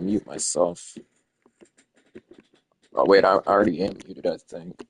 Mute myself. Oh wait, I already am muted, I think.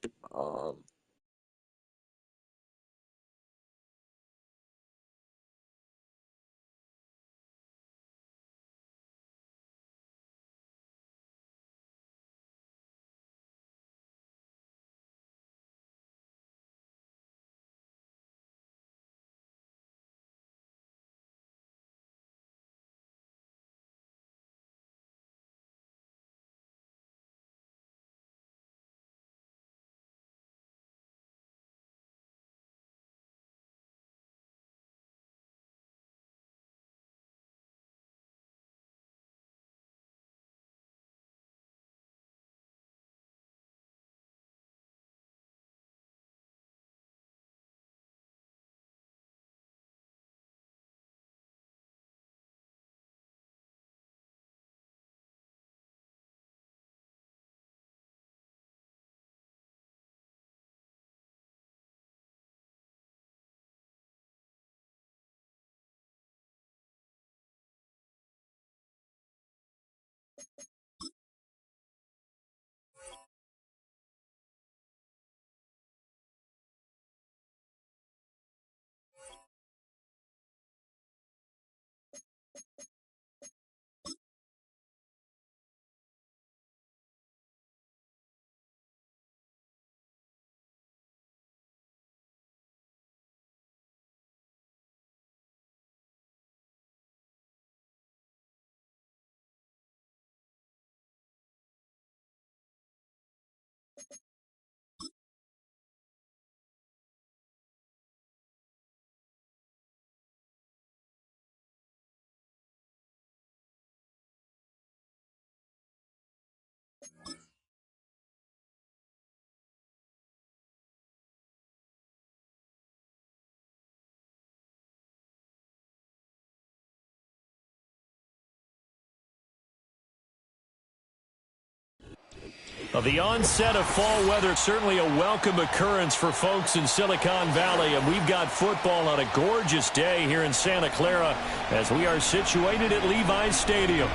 Well, the onset of fall weather, certainly a welcome occurrence for folks in Silicon Valley, and we've got football on a gorgeous day here in Santa Clara as we are situated at Levi's Stadium.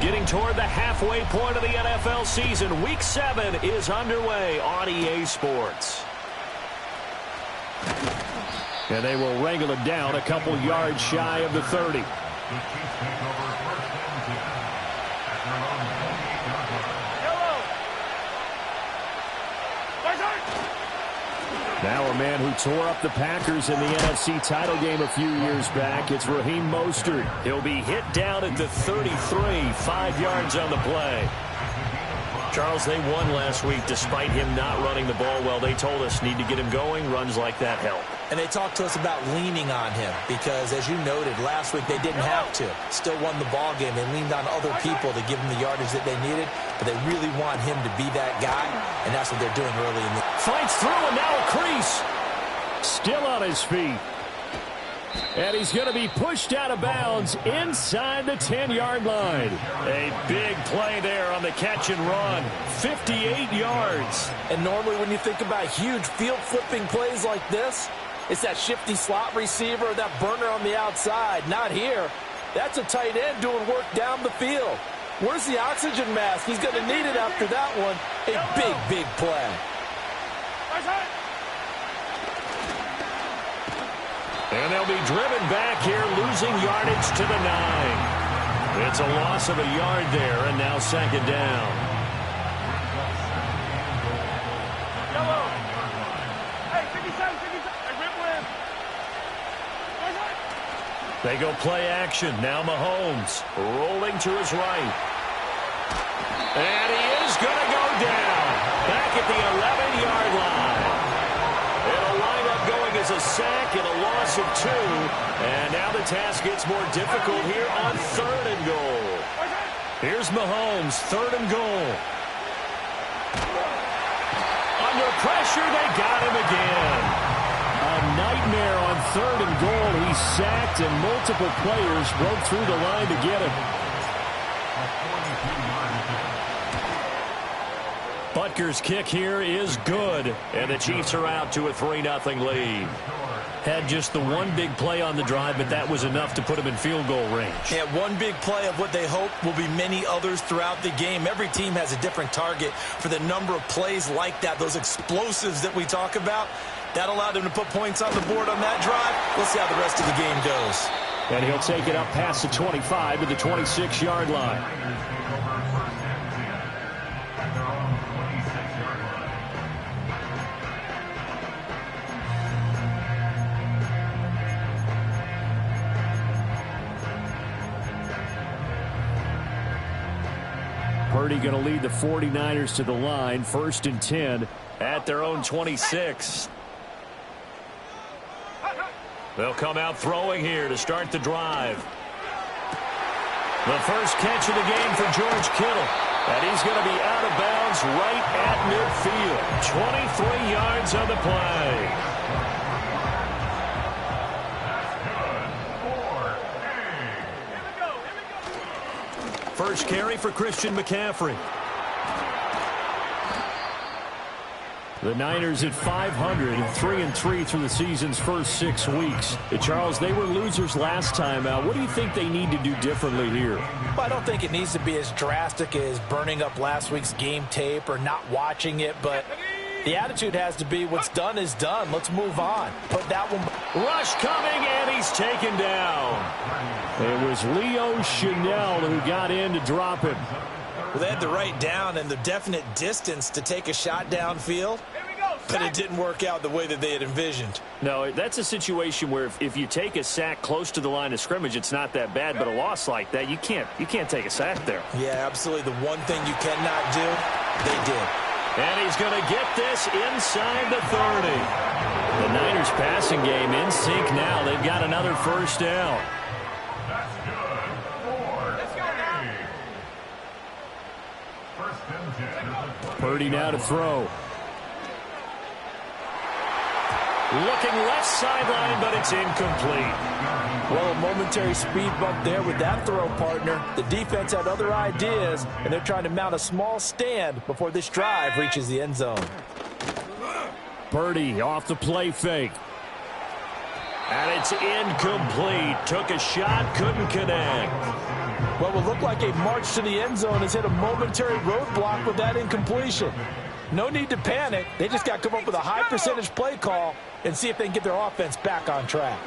Getting toward the halfway point of the NFL season, Week 7 is underway on EA Sports. And they will wrangle it down a couple yards shy of the 30. Now a man who tore up the Packers in the NFC title game a few years back. It's Raheem Mostert. He'll be hit down at the 33, 5 yards on the play. Charles, they won last week despite him not running the ball well. They told us need to get him going. Runs like that help. And they talked to us about leaning on him because, as you noted, last week they didn't have to. Still won the ball game. They leaned on other people to give them the yardage that they needed, but they really want him to be that guy, and that's what they're doing early in the... Fights through, and now a crease. Still on his feet. And he's going to be pushed out of bounds inside the 10-yard line. A big play there on the catch and run. 58 yards. And normally when you think about huge field-flipping plays like this, it's that shifty slot receiver or that burner on the outside. Not here. That's a tight end doing work down the field. Where's the oxygen mask? He's going to need it after that one. A big, big play. And they'll be driven back here, losing yardage to the 9. It's a loss of a yard there, and now second down. They go play action. Now Mahomes rolling to his right. And he is going to go down. Back at the 11-yard line. It'll wind up going as a sack and a loss of 2. And now the task gets more difficult here on 3rd and goal. Here's Mahomes, 3rd and goal. Under pressure, they got him again. A nightmare on 3rd and goal. He's sacked, and multiple players broke through the line to get him. Butker's kick here is good, and the Chiefs are out to a 3-0 lead. Had just the one big play on the drive, but that was enough to put him in field goal range. Yeah, one big play of what they hope will be many others throughout the game. Every team has a different target for the number of plays like that, those explosives that we talk about. That allowed them to put points on the board on that drive. We'll see how the rest of the game goes. And he'll take it up past the 25 to the 26-yard line. Purdy going to lead the 49ers to the line, 1st and 10 at their own 26. They'll come out throwing here to start the drive. The first catch of the game for George Kittle. And he's going to be out of bounds right at midfield. 23 yards on the play. First carry for Christian McCaffrey. The Niners at 500 and 3-3 through the season's first 6 weeks. Charles, they were losers last time out. What do you think they need to do differently here? Well, I don't think it needs to be as drastic as burning up last week's game tape or not watching it, but the attitude has to be what's done is done. Let's move on. Put that one. Rush coming, and he's taken down. It was Leo Chanel who got in to drop him. Well, they had the right down and the definite distance to take a shot downfield, but it didn't work out the way that they had envisioned. No, that's a situation where if you take a sack close to the line of scrimmage, it's not that bad, but a loss like that, you can't take a sack there. Yeah, absolutely. The one thing you cannot do, they did. And he's going to get this inside the 30. The Niners passing game in sync now. They've got another first down. Purdy now to throw. Looking left sideline, but it's incomplete. Well, a momentary speed bump there with that throw, partner. The defense had other ideas, and they're trying to mount a small stand before this drive reaches the end zone. Purdy off the play fake. And it's incomplete. Took a shot, couldn't connect. What will look like a march to the end zone has hit a momentary roadblock with that incompletion. No need to panic. They just got to come up with a high percentage play call and see if they can get their offense back on track.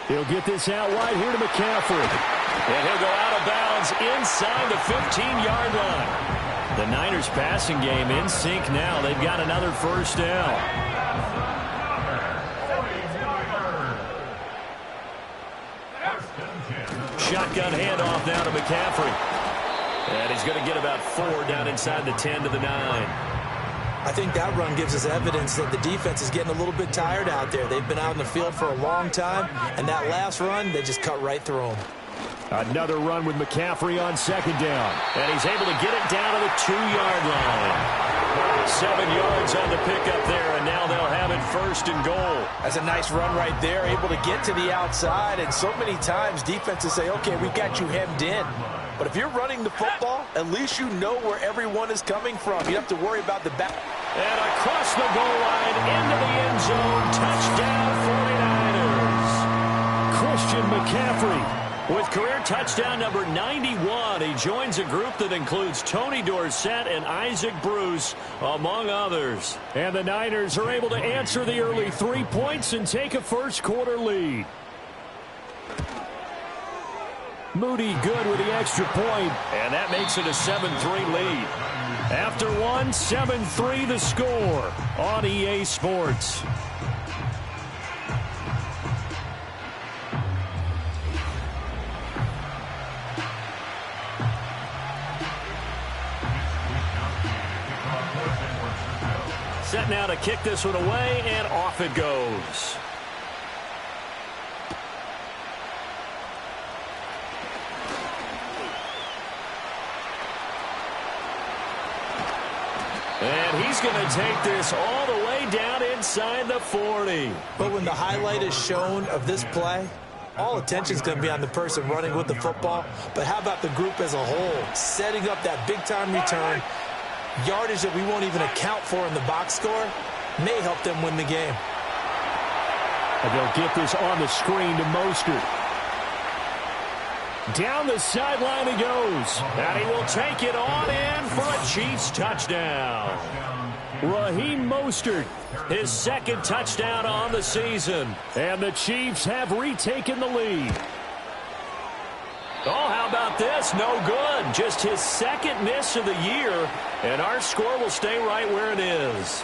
He'll get this out wide here to McCaffrey. And he'll go out of bounds inside the 15-yard line. The Niners passing game in sync now. They've got another first down. Shotgun handoff now to McCaffrey. And he's going to get about 4 down inside the 10 to the 9. I think that run gives us evidence that the defense is getting a little bit tired out there. They've been out in the field for a long time, and that last run, they just cut right through them. Another run with McCaffrey on 2nd down. And he's able to get it down to the 2-yard line. 7 yards on the pickup there, and now they'll have it 1st and goal. That's a nice run right there, able to get to the outside. And so many times defenses say, okay, we got you hemmed in. But if you're running the football, at least you know where everyone is coming from. You don't have to worry about the back. And across the goal line, into the end zone, touchdown 49ers. Christian McCaffrey with career touchdown number 91. He joins a group that includes Tony Dorsett and Isaac Bruce, among others. And the Niners are able to answer the early 3 points and take a first-quarter lead. Moody good with the extra point, and that makes it a 7-3 lead. After one, 7-3 the score on EA Sports. Set now to kick this one away, and off it goes. And he's going to take this all the way down inside the 40. But when the highlight is shown of this play, all attention is going to be on the person running with the football. But how about the group as a whole? Setting up that big-time return, yardage that we won't even account for in the box score, may help them win the game. And they'll get this on the screen to Mostert. Down the sideline he goes. And he will take it on in for a Chiefs touchdown. Raheem Mostert, his second touchdown on the season. And the Chiefs have retaken the lead. Oh, how about this? No good. Just his second miss of the year. And our score will stay right where it is.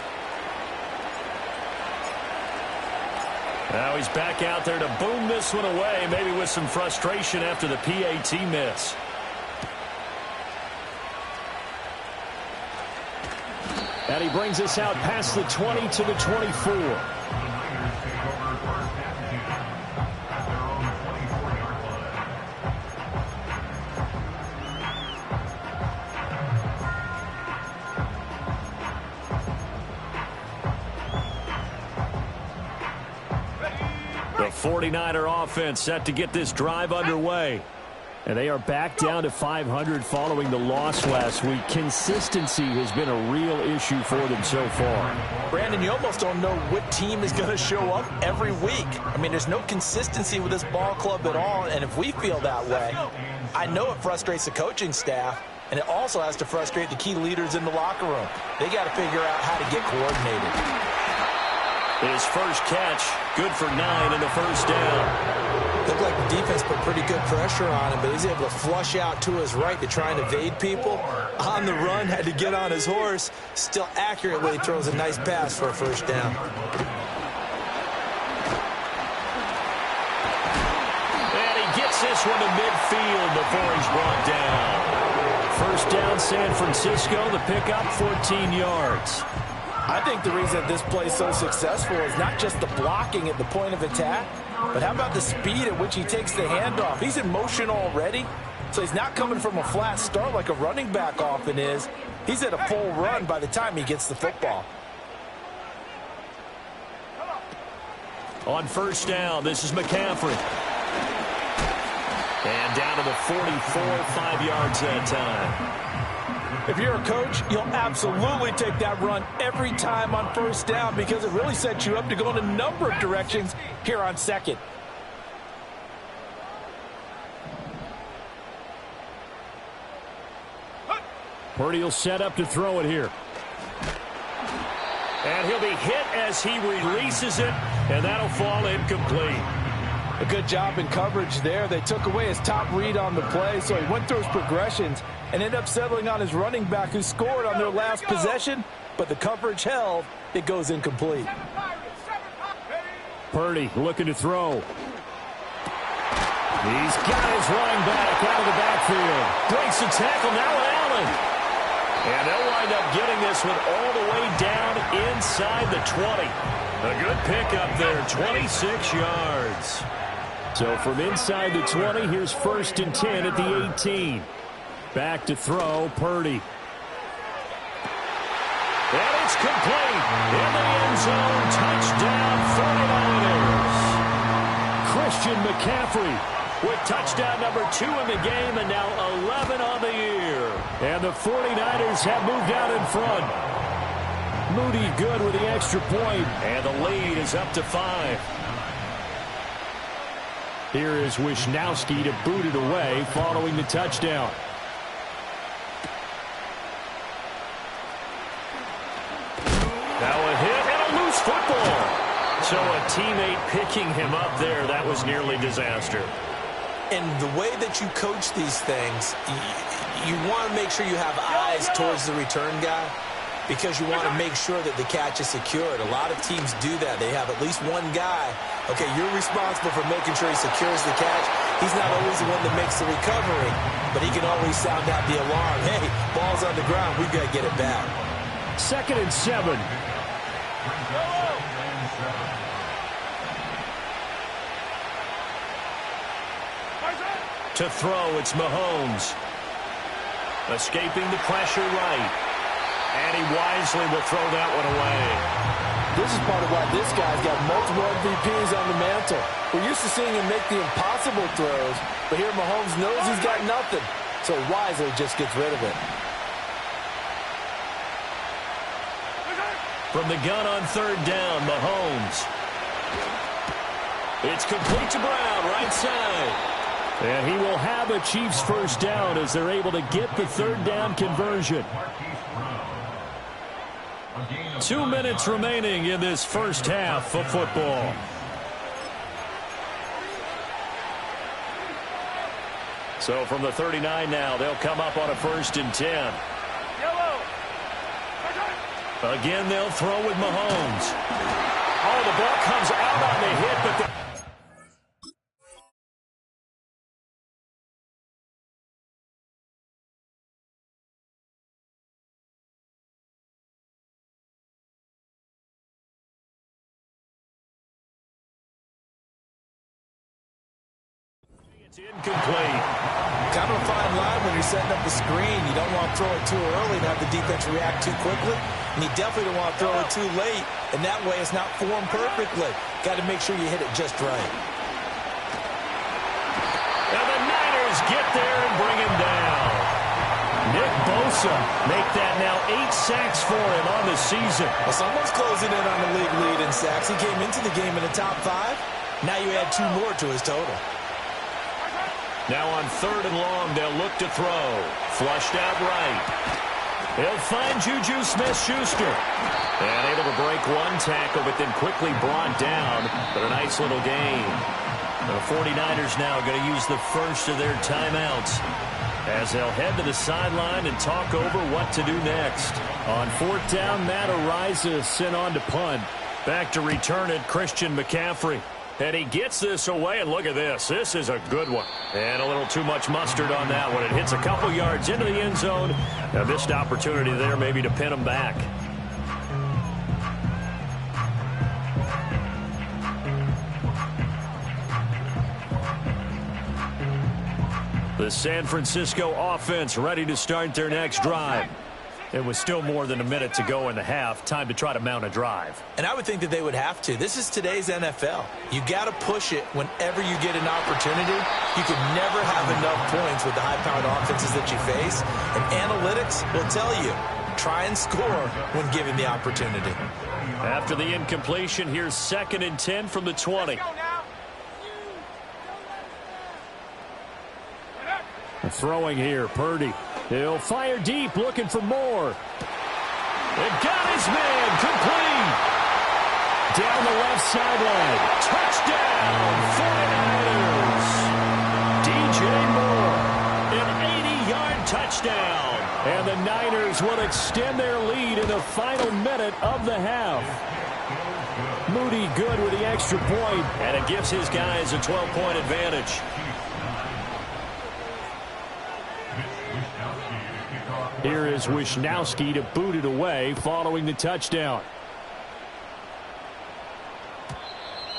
Now he's back out there to boom this one away, maybe with some frustration after the PAT miss. And he brings us out past the 20 to the 24. The 49er offense set to get this drive underway. And they are back down to 500 following the loss last week. Consistency has been a real issue for them so far. Brandon, you almost don't know what team is going to show up every week. I mean, there's no consistency with this ball club at all, and if we feel that way, I know it frustrates the coaching staff, and it also has to frustrate the key leaders in the locker room. They got to figure out how to get coordinated. His first catch, good for 9 in the first down. Looked like the defense put pretty good pressure on him, but he's able to flush out to his right to try and evade people. On the run, had to get on his horse. Still accurately throws a nice pass for a first down. And he gets this one to midfield before he's brought down. First down, San Francisco. The pickup, 14 yards. I think the reason this play is so successful is not just the blocking at the point of attack, but how about the speed at which he takes the handoff? He's in motion already, so he's not coming from a flat start like a running back often is. He's at a full run by the time he gets the football. On first down, this is McCaffrey. And down to the 44, 5 yards that time. If you're a coach, you'll absolutely take that run every time on first down because it really sets you up to go in a number of directions here on second. Purdy will set up to throw it here. And he'll be hit as he releases it, and that'll fall incomplete. A good job in coverage there. They took away his top read on the play, so he went through his progressions and ended up settling on his running back who scored on their last possession, but the coverage held. It goes incomplete. Purdy looking to throw. He's got his running back out of the backfield. Breaks the tackle, now Allen. And they'll wind up getting this one all the way down inside the 20. A good pickup there, 26 yards. So from inside the 20, here's first and 10 at the 18. Back to throw, Purdy. And it's complete. In the end zone, touchdown 49ers. Christian McCaffrey with touchdown number 2 in the game and now 11 on the year. And the 49ers have moved out in front. Moody good with the extra point, and the lead is up to 5. Here is Wisnowski to boot it away following the touchdown. Now a hit and a loose football. So a teammate picking him up there, that was nearly disaster. And the way that you coach these things, you want to make sure you have eyes towards the return guy because you want to make sure that the catch is secured. A lot of teams do that. They have at least one guy. Okay, you're responsible for making sure he secures the catch. He's not always the one that makes the recovery, but he can always sound out the alarm. Hey, ball's on the ground. We've got to get it back. 2nd and 7. To throw, it's Mahomes. Escaping the pressure right. And he wisely will throw that one away. This is part of why this guy's got multiple MVPs on the mantle. We're used to seeing him make the impossible throws, but here Mahomes knows he's got nothing, so wisely just gets rid of it. From the gun on 3rd down, Mahomes. It's complete to Brown, right side. And he will have a Chiefs first down as they're able to get the third down conversion. 2 minutes remaining in this first half of football. So from the 39 now, they'll come up on a 1st and 10. Again, they'll throw with Mahomes. Oh, the ball comes out on the hit, but it's incomplete. Kind of a fine line when you're setting up the screen. You don't want to throw it too early and have the defense react too quickly. And you definitely don't want to throw it too late. And that way it's not formed perfectly. Got to make sure you hit it just right. And the Niners get there and bring him down. Nick Bosa make that now 8 sacks for him on the season. Well, someone's closing in on the league lead in sacks. He came into the game in the top 5. Now you add 2 more to his total. Now on 3rd and long, they'll look to throw. Flushed out right. He'll find Juju Smith-Schuster. And able to break 1 tackle, but then quickly brought down. But a nice little gain. The 49ers now going to use the first of their timeouts as they'll head to the sideline and talk over what to do next. on 4th down, Matt Araiza sent on to punt. Back to return it, Christian McCaffrey. And he gets this away, and look at this. This is a good one. And a little too much mustard on that one. It hits a couple yards into the end zone. A missed opportunity there maybe to pin him back. The San Francisco offense ready to start their next drive. It was still more than a minute to go in the half. Time to try to mount a drive. And I would think that they would have to. This is today's NFL. You got to push it whenever you get an opportunity. You can never have enough points with the high-powered offenses that you face. And analytics will tell you, try and score when given the opportunity. After the incompletion, here's 2nd and 10 from the 20. Throwing here, Purdy. He'll fire deep, looking for more. It got his man, complete. Down the left sideline. Touchdown, 49ers. DJ Moore, an 80-yard touchdown. And the Niners will extend their lead in the final minute of the half. Moody good with the extra point. And it gives his guys a 12-point advantage. Here is Wisnowski to boot it away following the touchdown.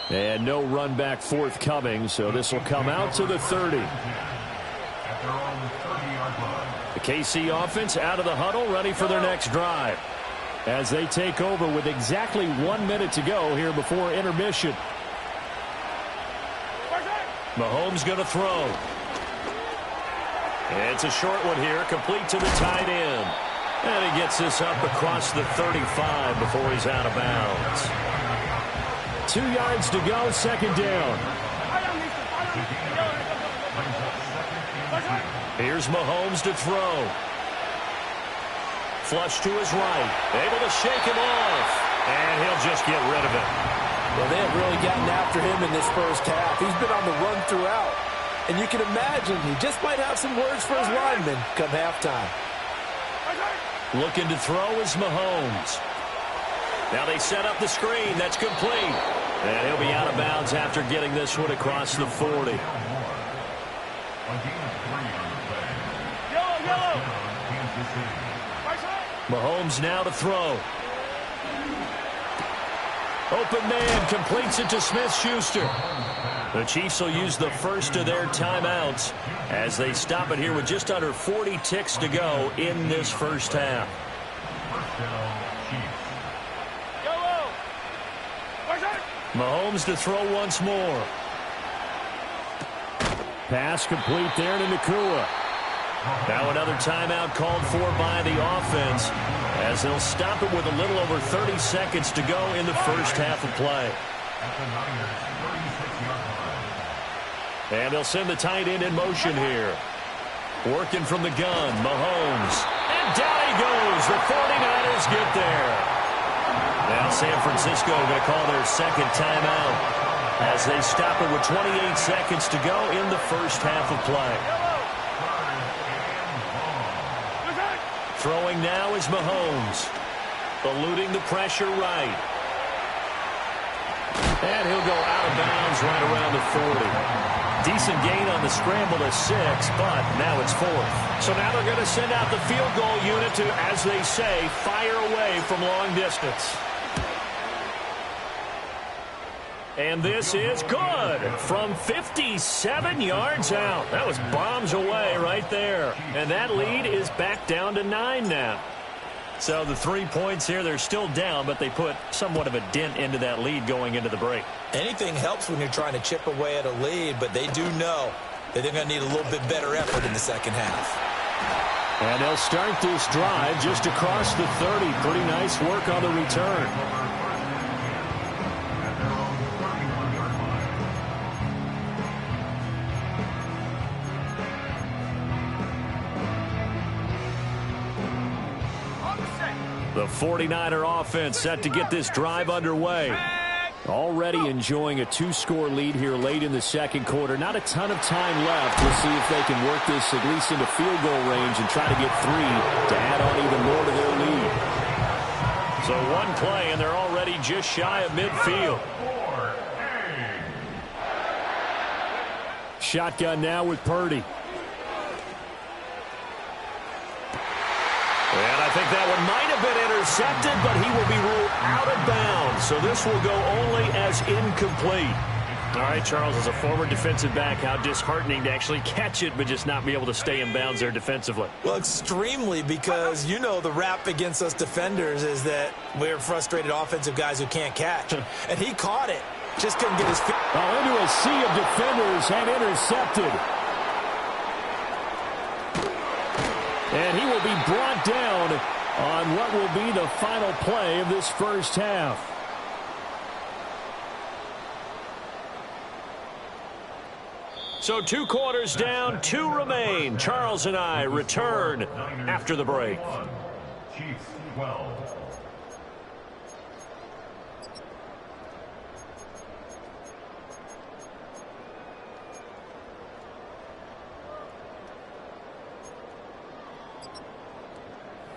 And no run back forthcoming, so this will come out to the 30. The KC offense out of the huddle, ready for their next drive. As they take over with exactly 1 minute to go here before intermission. Mahomes going to throw. It's a short one here, complete to the tight end. And he gets this up across the 35 before he's out of bounds. 2 yards to go, 2nd down. Here's Mahomes to throw. Flush to his right. Able to shake him off. And he'll just get rid of it. Well, they have really gotten after him in this first half. He's been on the run throughout. And you can imagine he just might have some words for his linemen come halftime. Looking to throw is Mahomes. Now they set up the screen. That's complete. And he'll be out of bounds after getting this one across the 40. Mahomes now to throw. Open man completes it to Smith-Schuster. The Chiefs will use the first of their timeouts as they stop it here with just under 40 ticks to go in this first half. Mahomes to throw once more. Pass complete there to Nacua. Now another timeout called for by the offense as they'll stop it with a little over 30 seconds to go in the first half of play. And they'll send the tight end in motion here. Working from the gun, Mahomes. And down he goes. The 49ers get there. Now San Francisco going to call their second timeout as they stop it with 28 seconds to go in the first half of play. Throwing now is Mahomes. Eluding the pressure right. And he'll go out of bounds right around the 40. Decent gain on the scramble to 6, but now it's 4th. So now they're going to send out the field goal unit to, as they say, fire away from long distance. And this is good from 57 yards out. That was bombs away right there. And that lead is back down to 9 now. So the 3 points here, they're still down, but they put somewhat of a dent into that lead going into the break. Anything helps when you're trying to chip away at a lead, but they do know that they're going to need a little bit better effort in the second half. And they'll start this drive just across the 30. Pretty nice work on the return. The 49er offense set to get this drive underway. Already enjoying a 2-score lead here late in the second quarter. Not a ton of time left. We'll see if they can work this at least into field goal range and try to get 3 to add on even more to their lead. So one play, and they're already just shy of midfield. Shotgun now with Purdy. And I think that one might have been intercepted, but he will be ruled out of bounds. So this will go only as incomplete. All right, Charles, as a former defensive back, how disheartening to actually catch it, but just not be able to stay in bounds there defensively. Well, extremely, because you know the rap against us defenders is that we're frustrated offensive guys who can't catch. And he caught it. Just couldn't get his feet. Oh, into a sea of defenders and intercepted. And he will be brought down on what will be the final play of this first half. So 2 quarters down, 2 remain. Charles and I return after the break. Chiefs 12.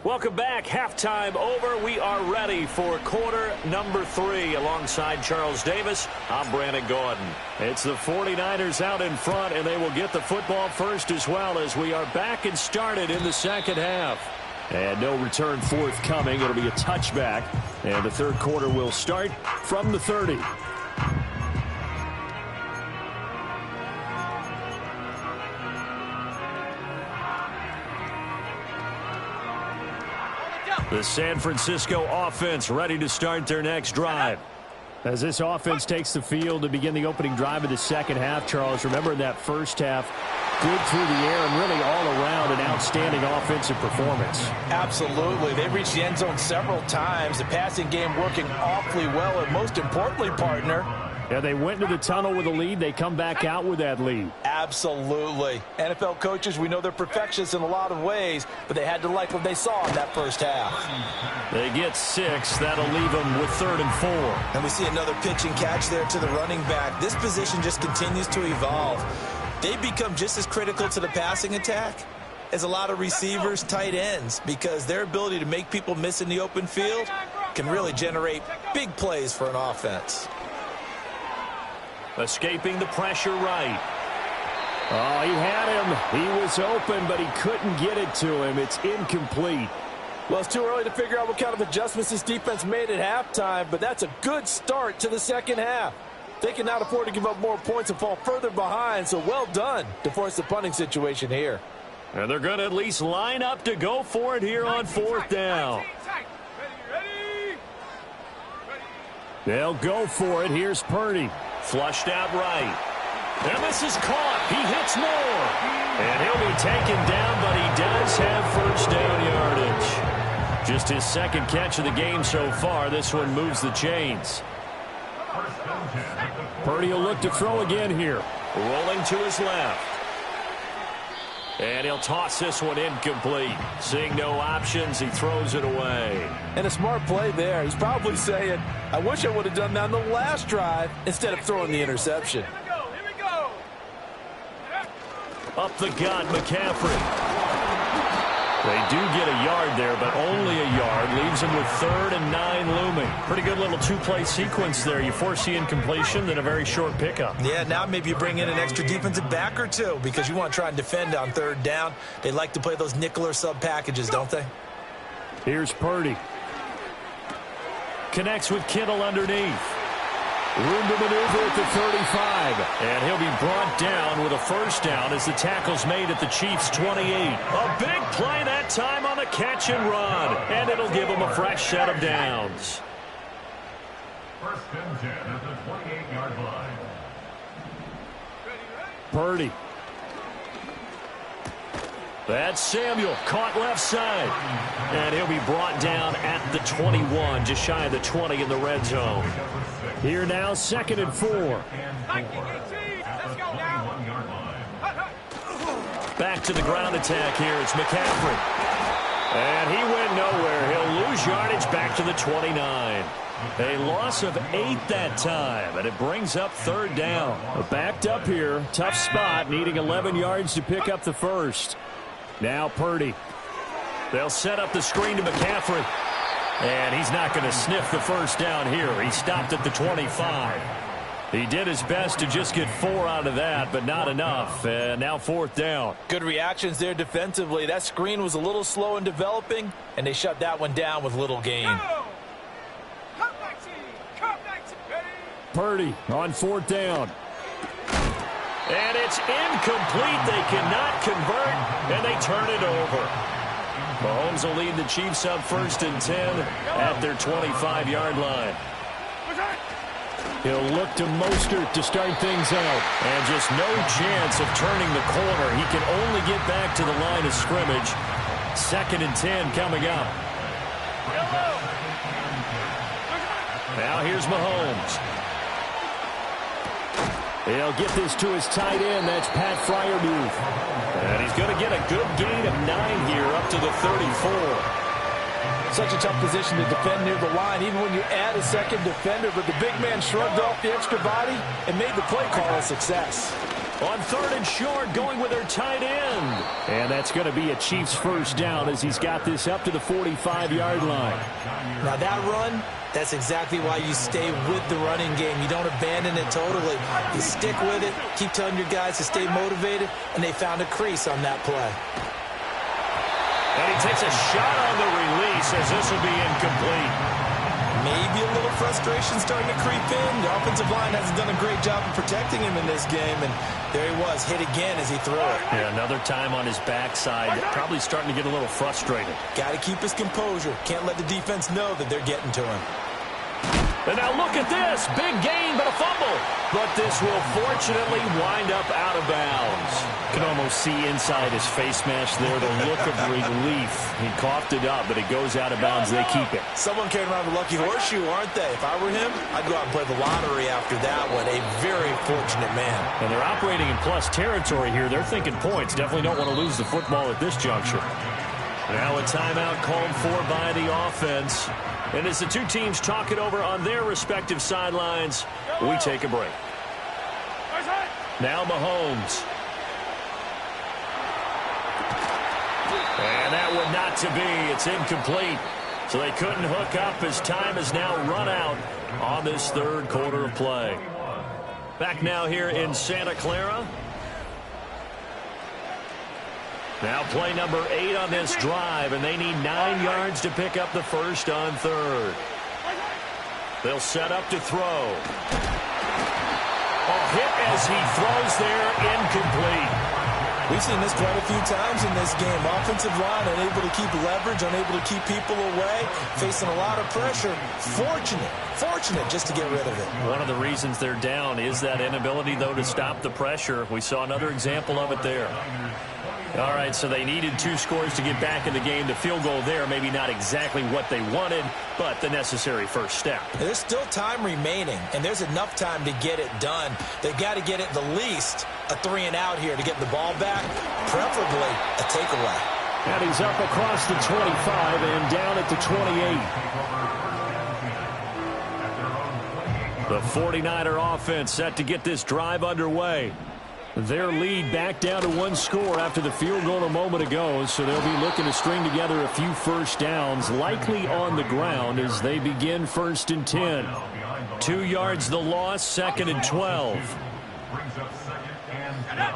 Welcome back. Halftime over. We are ready for quarter number 3. Alongside Charles Davis, I'm Brandon Gordon. It's the 49ers out in front, and they will get the football first as well as we are back and started in the second half. And no return forthcoming. It'll be a touchback, and the third quarter will start from the 30. The San Francisco offense ready to start their next drive. As this offense takes the field to begin the opening drive of the second half, Charles, remember in that first half, good through the air and really all around an outstanding offensive performance. Absolutely. They reached the end zone several times. The passing game working awfully well, and most importantly, partner, yeah, they went into the tunnel with a lead. They come back out with that lead. Absolutely. NFL coaches, we know they're perfectionists in a lot of ways, but they had to like what they saw in that first half. They get 6. That'll leave them with 3rd and 4. And we see another pitch and catch there to the running back. This position just continues to evolve. They become just as critical to the passing attack as a lot of receivers, tight ends, because their ability to make people miss in the open field can really generate big plays for an offense. Escaping the pressure right. Oh, he had him. He was open, but he couldn't get it to him. It's incomplete. Well, it's too early to figure out what kind of adjustments this defense made at halftime, but that's a good start to the second half. They cannot afford to give up more points and fall further behind, so well done to force the punting situation here. And they're going to at least line up to go for it here on 4th down. They'll go for it. Here's Purdy. Flushed out right. And this is caught. He hits more. And he'll be taken down, but he does have first down yardage. Just his second catch of the game so far. This one moves the chains. Purdy will look to throw again here. Rolling to his left. And he'll toss this one incomplete. Seeing no options, he throws it away. And a smart play there. He's probably saying, I wish I would have done that on the last drive instead of throwing the interception. Here we go. Up the gut, McCaffrey. They do get a yard there, but only a yard. Leaves them with 3rd and 9 looming. Pretty good little two-play sequence there. You force the incompletion, then a very short pickup. Yeah, now maybe you bring in an extra defensive back or two because you want to try and defend on 3rd down. They like to play those nickel or sub packages, don't they? Here's Purdy. Connects with Kittle underneath. Room to maneuver at the 35. And he'll be brought down with a first down as the tackle's made at the Chiefs' 28. A big play that time on the catch and run. And it'll give them a fresh set of downs. First and 10 at the 28-yard line. Purdy. That's Samuel, caught left side. And he'll be brought down at the 21, just shy of the 20 in the red zone. Here now, 2nd and 4. Back to the ground attack here. It's McCaffrey. And he went nowhere. He'll lose yardage back to the 29. A loss of 8 that time, and it brings up 3rd down. Backed up here, tough spot, needing 11 yards to pick up the first. Now Purdy. They'll set up the screen to McCaffrey. And he's not going to sniff the first down here. He stopped at the 25. He did his best to just get 4 out of that, but not enough. And now 4th down. Good reactions there defensively. That screen was a little slow in developing, and they shut that one down with little gain. Purdy on 4th down. And it's incomplete. They cannot convert, and they turn it over. Mahomes will lead the Chiefs up 1st and 10 at their 25-yard line. He'll look to Mostert to start things out. And just no chance of turning the corner. He can only get back to the line of scrimmage. 2nd and 10 coming up. Now here's Mahomes. He'll get this to his tight end. That's Pat Freiermuth. And he's going to get a good gain of 9 here up to the 34. Such a tough position to defend near the line, even when you add a second defender. But the big man shrugged off the extra body and made the play call a success. On 3rd and short, going with their tight end. And that's going to be a Chiefs first down as he's got this up to the 45-yard line. Now that run, that's exactly why you stay with the running game. You don't abandon it totally. You stick with it, keep telling your guys to stay motivated, and they found a crease on that play. And he takes a shot on the release as this will be incomplete. Maybe a little frustration starting to creep in. The offensive line hasn't done a great job of protecting him in this game, and there he was, hit again as he threw it. Yeah, another time on his backside, probably starting to get a little frustrated. Got to keep his composure. Can't let the defense know that they're getting to him. And now look at this. Big gain, but a fumble. But this will fortunately wind up out of bounds. Can almost see inside his face mask there the look of relief. He coughed it up, but it goes out of bounds. They keep it. Someone came around with a lucky horseshoe, aren't they? If I were him, I'd go out and play the lottery after that one. A very fortunate man. And they're operating in plus territory here. They're thinking points. Definitely don't want to lose the football at this juncture. Now a timeout called for by the offense. And as the two teams talk it over on their respective sidelines, we take a break. Now Mahomes. And that one not to be. It's incomplete. So they couldn't hook up as time is now run out on this 3rd quarter of play. Back now here in Santa Clara. Now play number 8 on this drive, and they need 9 yards to pick up the first on 3rd. They'll set up to throw. A hit as he throws there, incomplete. We've seen this quite a few times in this game. Offensive line unable to keep leverage, unable to keep people away, facing a lot of pressure. Fortunate just to get rid of it. One of the reasons they're down is that inability, though, to stop the pressure. We saw another example of it there. All right, so they needed 2 scores to get back in the game. The field goal there, maybe not exactly what they wanted, but the necessary first step. There's still time remaining, and there's enough time to get it done. They've got to get at the least a 3-and-out here to get the ball back, preferably a takeaway. And he's up across the 25 and down at the 28. The 49er offense set to get this drive underway. Their lead back down to 1 score after the field goal a moment ago, so they'll be looking to string together a few first downs, likely on the ground as they begin 1st and 10. 2 yards the loss, 2nd and 12. Brings up 2nd and 12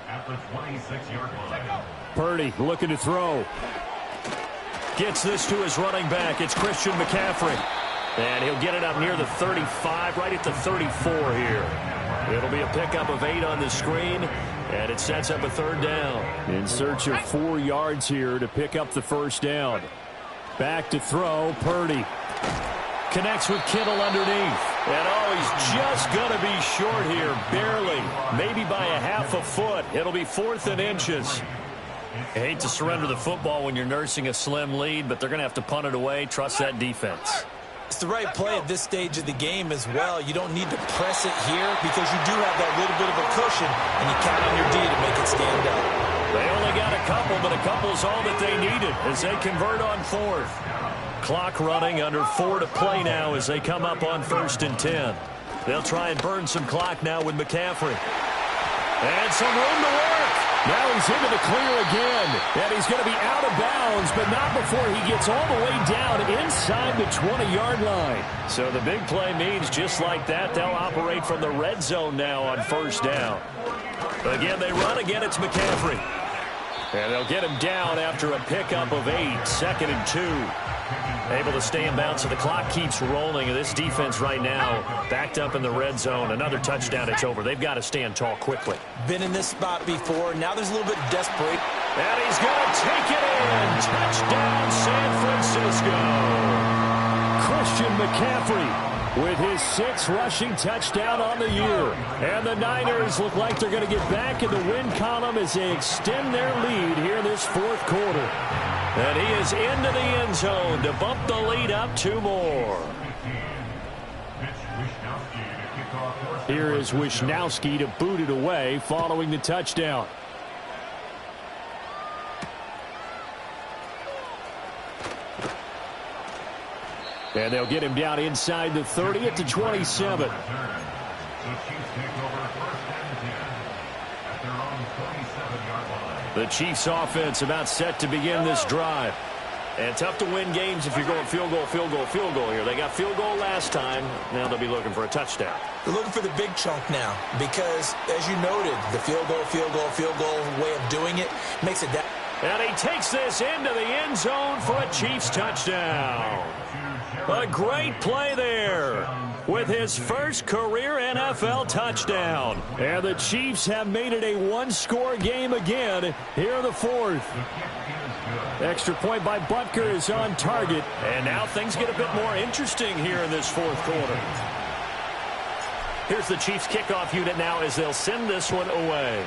at the 26-yard line. Purdy looking to throw. Gets this to his running back. It's Christian McCaffrey. And he'll get it up near the 35, right at the 34 here. It'll be a pickup of 8 on the screen, and it sets up a 3rd down. In search of 4 yards here to pick up the first down. Back to throw, Purdy. Connects with Kittle underneath. And he's just going to be short here, barely. Maybe by a half a foot. It'll be 4th and inches. I hate to surrender the football when you're nursing a slim lead, but they're going to have to punt it away. Trust that defense. It's the right play at this stage of the game as well. You don't need to press it here because you do have that little bit of a cushion, and you count on your D to make it stand up. They only got a couple, but a couple's all that they needed as they convert on 4th. Clock running, under 4 to play now as they come up on 1st and 10. They'll try and burn some clock now with McCaffrey. And some room to work. Now he's into the clear again, and he's going to be out of bounds, but not before he gets all the way down inside the 20-yard line. So the big play means just like that, they'll operate from the red zone now on 1st down. Again, they run. Again, it's McCaffrey. And they'll get him down after a pickup of 8, 2nd and 2. Able to stay in bounds, so the clock keeps rolling. And this defense right now backed up in the red zone. Another touchdown, it's over. They've got to stand tall quickly. Been in this spot before. Now there's a little bit of desperation. And he's going to take it in. Touchdown, San Francisco. Christian McCaffrey with his 6th rushing touchdown on the year. And the Niners look like they're going to get back in the win column as they extend their lead here in this 4th quarter. And he is into the end zone to bump the lead up 2 more. Here is Wishnowski to boot it away following the touchdown. And they'll get him down inside the 30 at the 27. The Chiefs offense about set to begin this drive. And tough to win games if you're going field goal, field goal, field goal here. They got field goal last time. Now they'll be looking for a touchdown. They're looking for the big chunk now because, as you noted, the field goal way of doing it makes it that. And he takes this into the end zone for a Chiefs touchdown. A great play there with his first career NFL touchdown. And the Chiefs have made it a 1-score game again here in the 4th. Extra point by Butker is on target. And now things get a bit more interesting here in this 4th quarter. Here's the Chiefs kickoff unit now as they'll send this one away.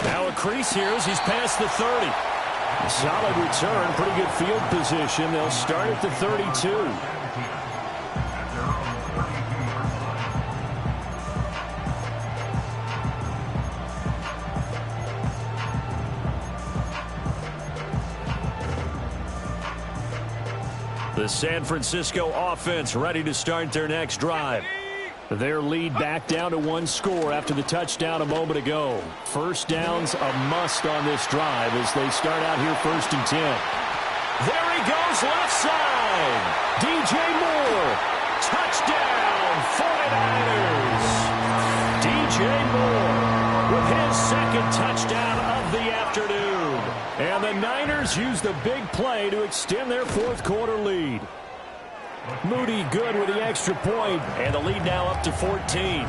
Now a crease here as he's past the 30. A solid return, pretty good field position. They'll start at the 32. The San Francisco offense ready to start their next drive. Their lead back down to 1 score after the touchdown a moment ago. First down's a must on this drive as they start out here 1st and 10. There he goes left side. DJ Moore. Touchdown 49ers. DJ Moore with his 2nd touchdown of the afternoon. And the Niners use the big play to extend their 4th quarter lead. Moody good with the extra point, and the lead now up to 14.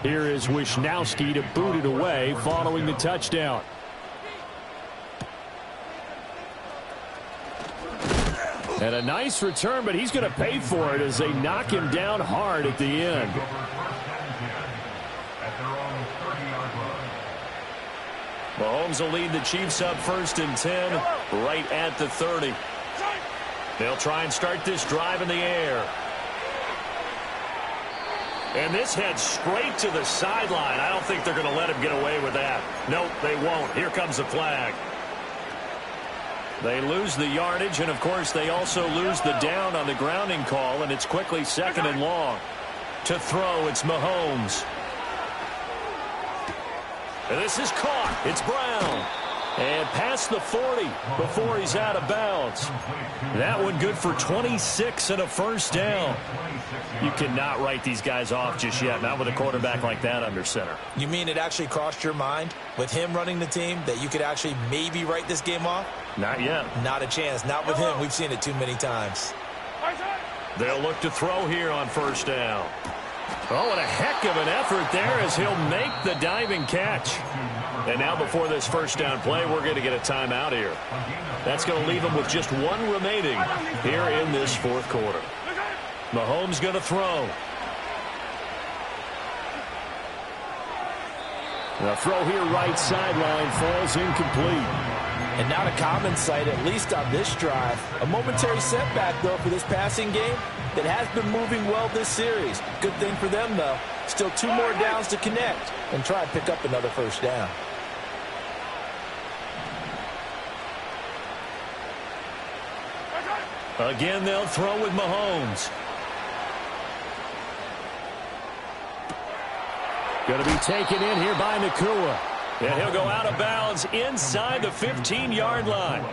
Here is Wishnowski to boot it away following the touchdown. And a nice return, but he's going to pay for it as they knock him down hard at the end. Mahomes will lead the Chiefs up 1st and 10 right at the 30. They'll try and start this drive in the air. And this heads straight to the sideline. I don't think they're going to let him get away with that. Nope, they won't. Here comes the flag. They lose the yardage, and, of course, they also lose the down on the grounding call, and it's quickly 2nd and long. To throw, it's Mahomes. And this is caught. It's Brown. And past the 40 before he's out of bounds. That one good for 26 and a 1st down. You cannot write these guys off just yet, not with a quarterback like that under center. You mean it actually crossed your mind with him running the team that you could actually maybe write this game off? Not yet. Not a chance. Not with him. We've seen it too many times. They'll look to throw here on 1st down. Oh, what a heck of an effort there as he'll make the diving catch. And now before this 1st down play, we're going to get a timeout here. That's going to leave them with just 1 remaining here in this 4th quarter. Mahomes going to throw. The throw here right sideline falls incomplete. And not a common sight, at least on this drive. A momentary setback, though, for this passing game that has been moving well this series. Good thing for them, though. Still 2 more downs to connect and try and pick up another 1st down. Again, they'll throw with Mahomes. Going to be taken in here by Nacua. And he'll go out of bounds inside the 15-yard line.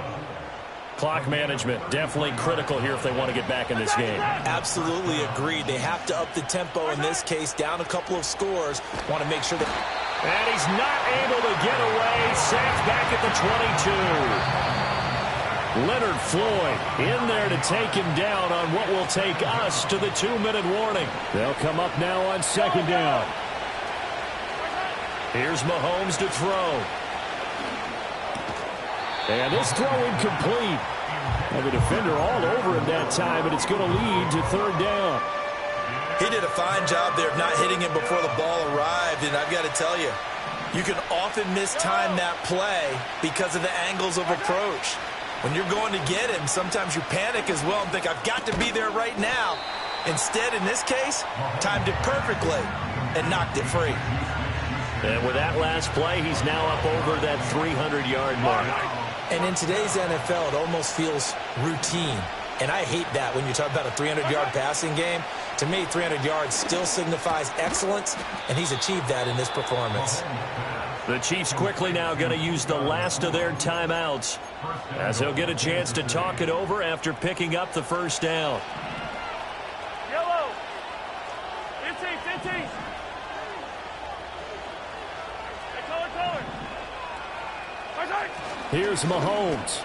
Clock management definitely critical here if they want to get back in this game. Absolutely agreed. They have to up the tempo in this case, down a couple of scores. Want to make sure that... And he's not able to get away. Sacked back at the 22. Leonard Floyd in there to take him down on what will take us to the 2-minute warning. They'll come up now on 2nd down. Here's Mahomes to throw. And this throw incomplete. And the defender all over him that time, and it's going to lead to 3rd down. He did a fine job there of not hitting him before the ball arrived, and I've got to tell you, you can often mistime that play because of the angles of approach. When you're going to get him, sometimes you panic as well and think, I've got to be there right now. Instead, in this case, timed it perfectly and knocked it free. And with that last play, he's now up over that 300-yard mark. And in today's NFL, it almost feels routine. And I hate that when you talk about a 300-yard passing game. To me, 300 yards still signifies excellence, and he's achieved that in this performance. The Chiefs quickly now going to use the last of their timeouts as they'll get a chance to talk it over after picking up the 1st down. Yellow. 15. Here's Mahomes.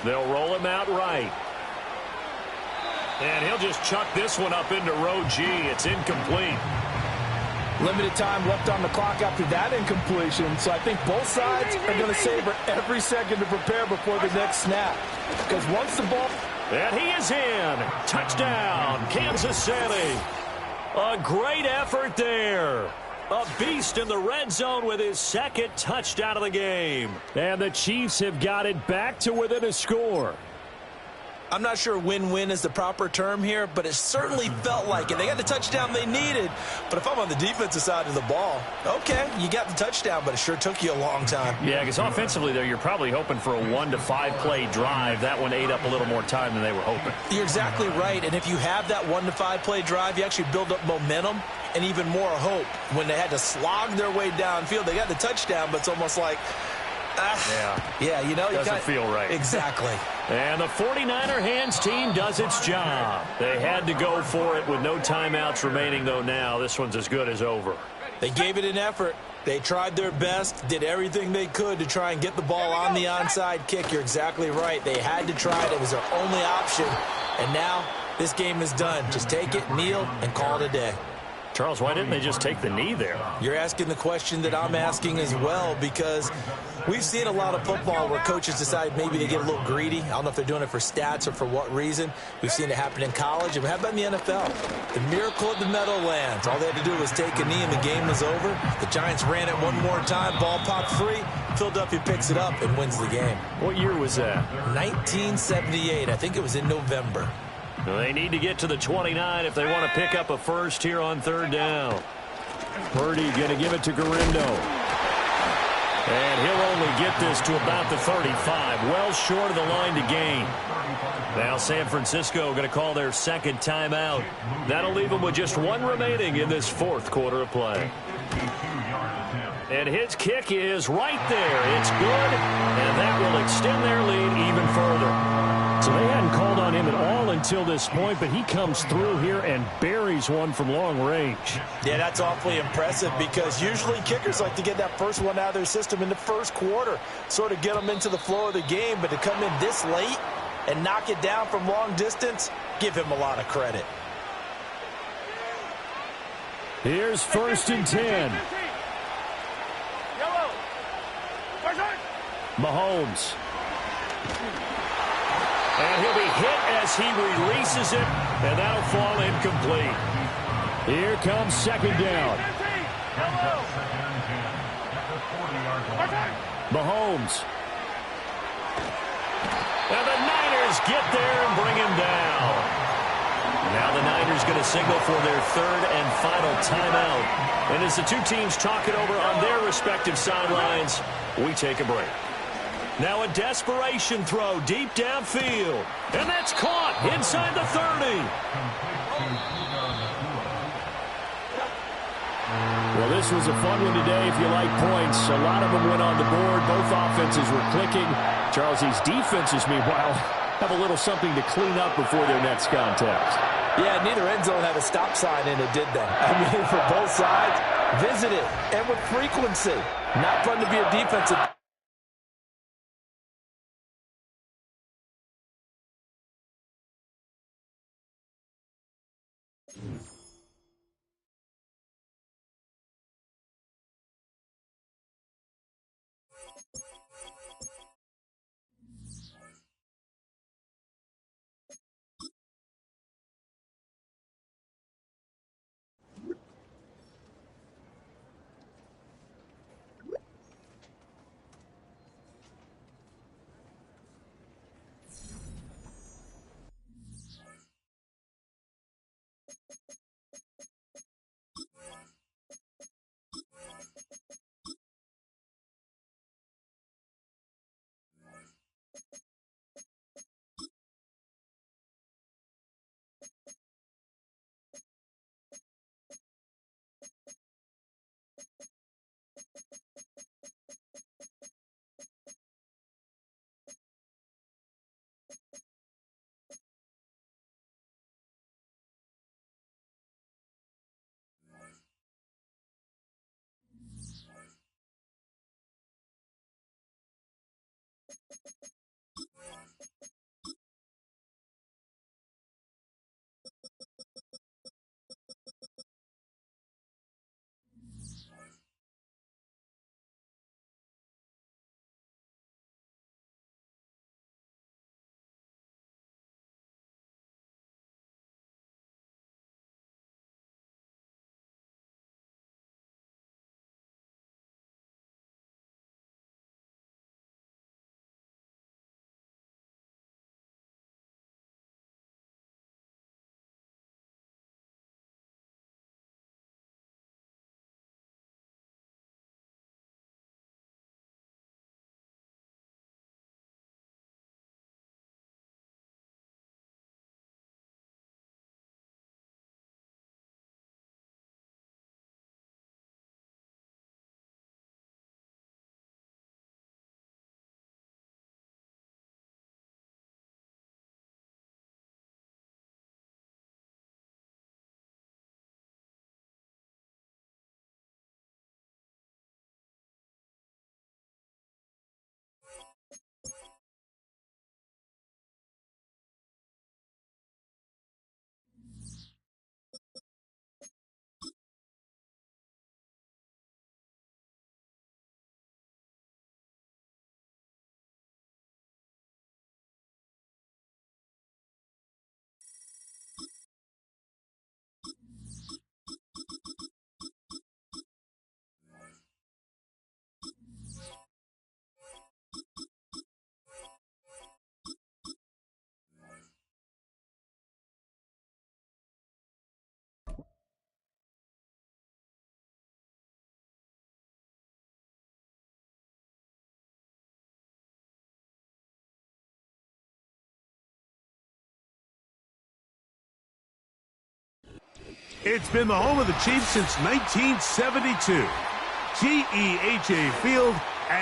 They'll roll him out right. And he'll just chuck this one up into row G. It's incomplete. Limited time left on the clock after that incompletion, so I think both sides are going to savor every second to prepare before the next snap. Because once the ball... And he is in. Touchdown, Kansas City. A great effort there. A beast in the red zone with his 2nd touchdown of the game. And the Chiefs have got it back to within a score. I'm not sure win-win is the proper term here, but it certainly felt like it. They got the touchdown they needed, but if I'm on the defensive side of the ball, okay, you got the touchdown, but it sure took you a long time. Yeah, because offensively, though, you're probably hoping for a 1 to 5 play drive. That one ate up a little more time than they were hoping. You're exactly right, and if you have that 1 to 5 play drive, you actually build up momentum and even more hope. When they had to slog their way downfield, they got the touchdown, but it's almost like... Yeah, you know, doesn't feel right. Exactly. And the 49er hands team does its job. They had to go for it with no timeouts remaining, though now this one's as good as over. They gave it an effort. They tried their best, did everything they could to try and get the ball on the onside kick. You're exactly right. They had to try it. It was their only option. And now this game is done. Just take it, kneel, and call it a day. Charles, why didn't they just take the knee there? You're asking the question that I'm asking as well, because we've seen a lot of football where coaches decide maybe they get a little greedy. I don't know if they're doing it for stats or for what reason. We've seen it happen in college, and how about in the NFL? The miracle of the Meadowlands. All they had to do was take a knee, and the game was over. The Giants ran it one more time. Ball popped free. Philadelphia picks it up and wins the game. What year was that? 1978. I think it was in November. Well, they need to get to the 29 if they want to pick up a first here on third down. Purdy going to give it to Garindo. And he'll only get this to about the 35, well short of the line to gain. Now San Francisco going to call their second timeout. That'll leave them with just one remaining in this fourth quarter of play. And his kick is right there. It's good, and that will extend their lead even further. So they hadn't called on him at all until this point, but he comes through here and buries one from long range. Yeah, that's awfully impressive, because usually kickers like to get that first one out of their system in the first quarter, sort of get them into the flow of the game, but to come in this late and knock it down from long distance, give him a lot of credit. Here's 1st and 10. Mahomes. And he'll be hit as he releases it, and that'll fall incomplete. Here comes 2nd down. Mahomes. And the Niners get there and bring him down. Now the Niners going to signal for their third and final timeout. And as the two teams talk it over on their respective sidelines, we take a break. Now a desperation throw deep downfield. And that's caught inside the 30. Well, this was a fun one today if you like points. A lot of them went on the board. Both offenses were clicking. Charles, these defenses, meanwhile, have a little something to clean up before their next contest. Yeah, neither end zone had a stop sign in it, did they? I mean, for both sides, visit it, and with frequency. Not fun to be a defensive It's been the home of the Chiefs since 1972. GEHA Field